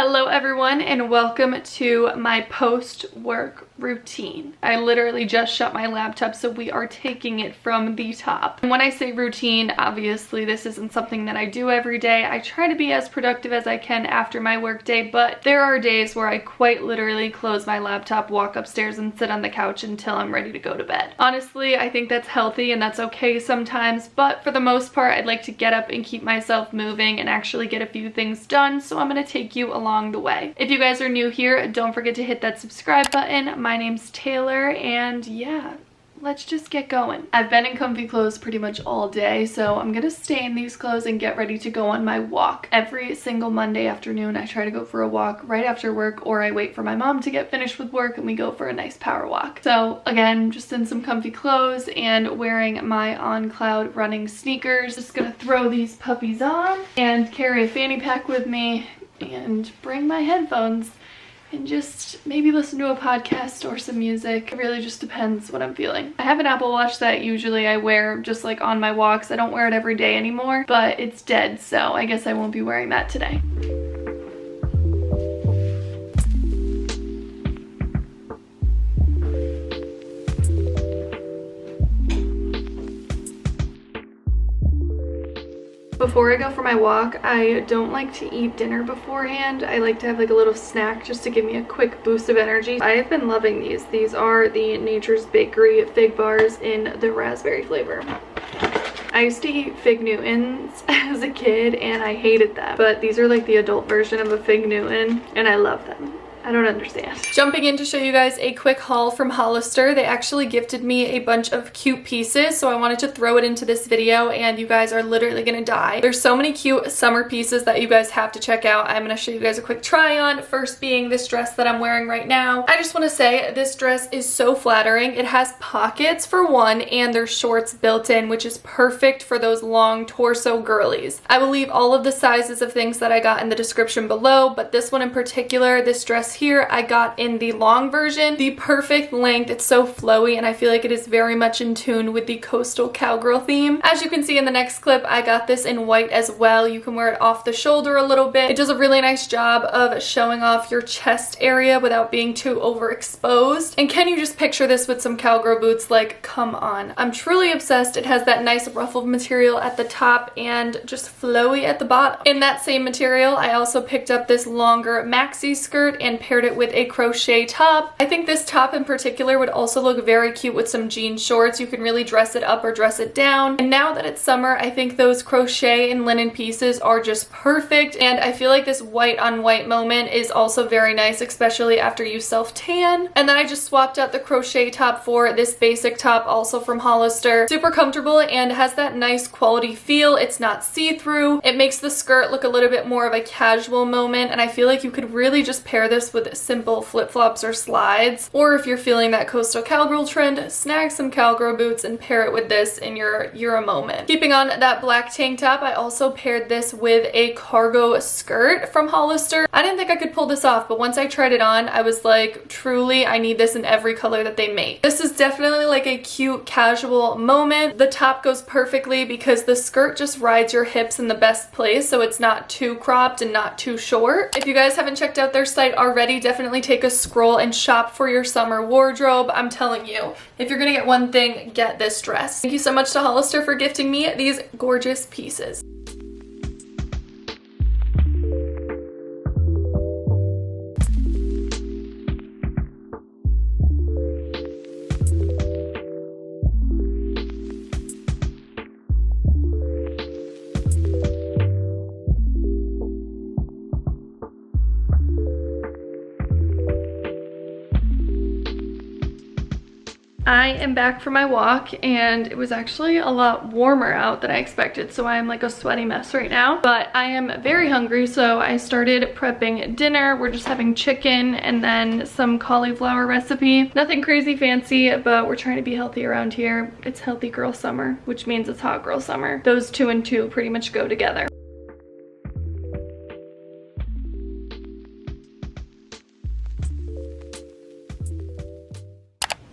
Hello everyone and welcome to my post-work routine. I literally just shut my laptop, so we are taking it from the top. And when I say routine, obviously this isn't something that I do every day. I try to be as productive as I can after my work day, but there are days where I quite literally close my laptop, walk upstairs and sit on the couch until I'm ready to go to bed. Honestly, I think that's healthy and that's okay sometimes, but for the most part, I'd like to get up and keep myself moving and actually get a few things done, so I'm gonna take you along the way. If you guys are new here, don't forget to hit that subscribe button. My name's Taylor, and yeah, let's just get going. I've been in comfy clothes pretty much all day, so I'm gonna stay in these clothes and get ready to go on my walk. Every single Monday afternoon, I try to go for a walk right after work, or I wait for my mom to get finished with work and we go for a nice power walk. So again, just in some comfy clothes and wearing my Oncloud running sneakers. Just gonna throw these puppies on and carry a fanny pack with me and bring my headphones and just maybe listen to a podcast or some music. It really just depends what I'm feeling. I have an Apple Watch that usually I wear just like on my walks. I don't wear it every day anymore, but it's dead, so I guess I won't be wearing that today. Before I go for my walk, I don't like to eat dinner beforehand. I like to have like a little snack just to give me a quick boost of energy. I have been loving these. These are the Nature's Bakery fig bars in the raspberry flavor. I used to eat Fig Newtons as a kid and I hated them, but these are like the adult version of a Fig Newton and I love them. I don't understand. Jumping in to show you guys a quick haul from Hollister. They actually gifted me a bunch of cute pieces, so I wanted to throw it into this video and you guys are literally gonna die. There's so many cute summer pieces that you guys have to check out. I'm gonna show you guys a quick try on, first being this dress that I'm wearing right now. I just wanna say this dress is so flattering. It has pockets for one and there's shorts built in, which is perfect for those long torso girlies. I will leave all of the sizes of things that I got in the description below, but this one in particular, this dress here, I got in the long version, the perfect length. It's so flowy and I feel like it is very much in tune with the coastal cowgirl theme. As you can see in the next clip, I got this in white as well. You can wear it off the shoulder a little bit. It does a really nice job of showing off your chest area without being too overexposed. And can you just picture this with some cowgirl boots? Like, come on. I'm truly obsessed. It has that nice ruffled material at the top and just flowy at the bottom. In that same material, I also picked up this longer maxi skirt and paired it with a crochet top. I think this top in particular would also look very cute with some jean shorts. You can really dress it up or dress it down. And now that it's summer, I think those crochet and linen pieces are just perfect. And I feel like this white on white moment is also very nice, especially after you self-tan. And then I just swapped out the crochet top for this basic top, also from Hollister. Super comfortable and has that nice quality feel. It's not see-through. It makes the skirt look a little bit more of a casual moment. And I feel like you could really just pair this with simple flip-flops or slides, or if you're feeling that coastal cowgirl trend, snag some cowgirl boots and pair it with this in your Euro moment. Keeping on that black tank top, I also paired this with a cargo skirt from Hollister. I didn't think I could pull this off, but once I tried it on, I was like, truly, I need this in every color that they make. This is definitely like a cute casual moment. The top goes perfectly because the skirt just rides your hips in the best place, so it's not too cropped and not too short. If you guys haven't checked out their site already, definitely take a scroll and shop for your summer wardrobe. I'm telling you, if you're gonna get one thing, get this dress. Thank you so much to Hollister for gifting me these gorgeous pieces. I am back from my walk and it was actually a lot warmer out than I expected, so I am like a sweaty mess right now. But I am very hungry, so I started prepping dinner. We're just having chicken and then some cauliflower recipe. Nothing crazy fancy, but we're trying to be healthy around here. It's healthy girl summer, which means it's hot girl summer. Those two and two pretty much go together.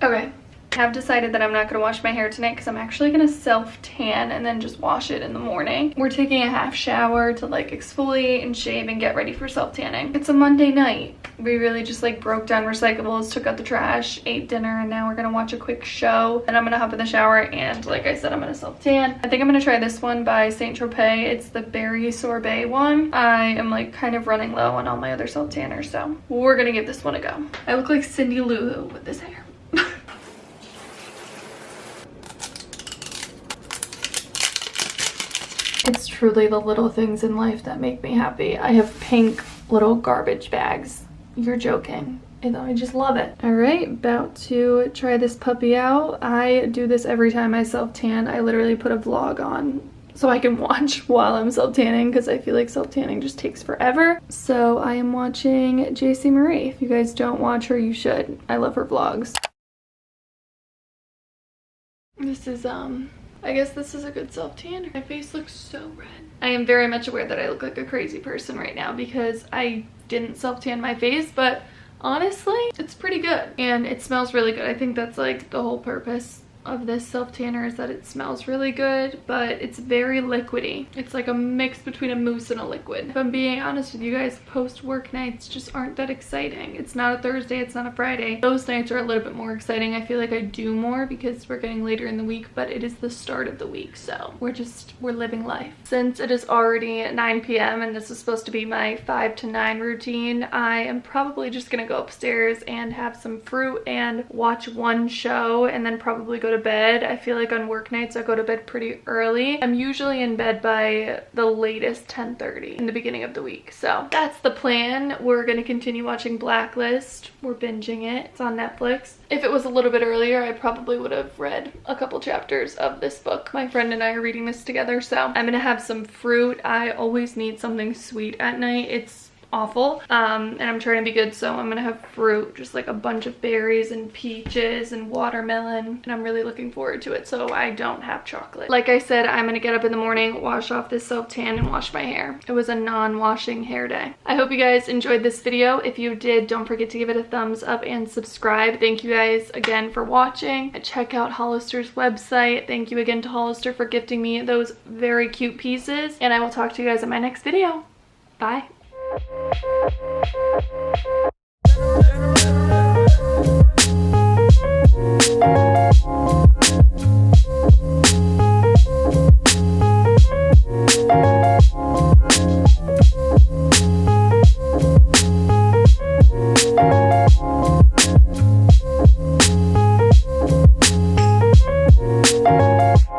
Okay, I have decided that I'm not going to wash my hair tonight because I'm actually going to self-tan and then just wash it in the morning. We're taking a half shower to like exfoliate and shave and get ready for self-tanning. It's a Monday night. We really just like broke down recyclables, took out the trash, ate dinner, and now we're going to watch a quick show. And I'm going to hop in the shower and like I said, I'm going to self-tan. I think I'm going to try this one by St. Tropez. It's the berry sorbet one. I am like kind of running low on all my other self-tanners, so we're going to give this one a go. I look like Cindy Lou with this hair. It's truly the little things in life that make me happy. I have pink little garbage bags. You're joking. And I just love it. All right, about to try this puppy out. I do this every time I self-tan. I literally put a vlog on so I can watch while I'm self-tanning because I feel like self-tanning just takes forever. So I am watching JC Marie. If you guys don't watch her, you should. I love her vlogs. This is, I guess this is a good self-tanner. My face looks so red. I am very much aware that I look like a crazy person right now because I didn't self-tan my face, but honestly, it's pretty good. And it smells really good. I think that's like the whole purpose of this self-tanner is that it smells really good, but it's very liquidy. It's like a mix between a mousse and a liquid. If I'm being honest with you guys, post-work nights just aren't that exciting. It's not a Thursday, it's not a Friday. Those nights are a little bit more exciting. I feel like I do more because we're getting later in the week, but it is the start of the week, so we're living life. Since it is already 9 p.m. and this is supposed to be my 5 to 9 routine, I am probably just gonna go upstairs and have some fruit and watch one show and then probably go to bed. I feel like on work nights I go to bed pretty early. I'm usually in bed by the latest 10:30 in the beginning of the week. So that's the plan. We're gonna continue watching Blacklist. We're binging it. It's on Netflix. If it was a little bit earlier, I probably would have read a couple chapters of this book. My friend and I are reading this together, so I'm gonna have some fruit. I always need something sweet at night. It's awful, and I'm trying to be good, so I'm gonna have fruit, just like a bunch of berries and peaches and watermelon, and I'm really looking forward to it so I don't have chocolate. Like I said, I'm gonna get up in the morning, wash off this self-tan, and wash my hair. It was a non-washing hair day. I hope you guys enjoyed this video. If you did, don't forget to give it a thumbs up and subscribe. Thank you guys again for watching. Check out Hollister's website. Thank you again to Hollister for gifting me those very cute pieces, and I will talk to you guys in my next video. Bye.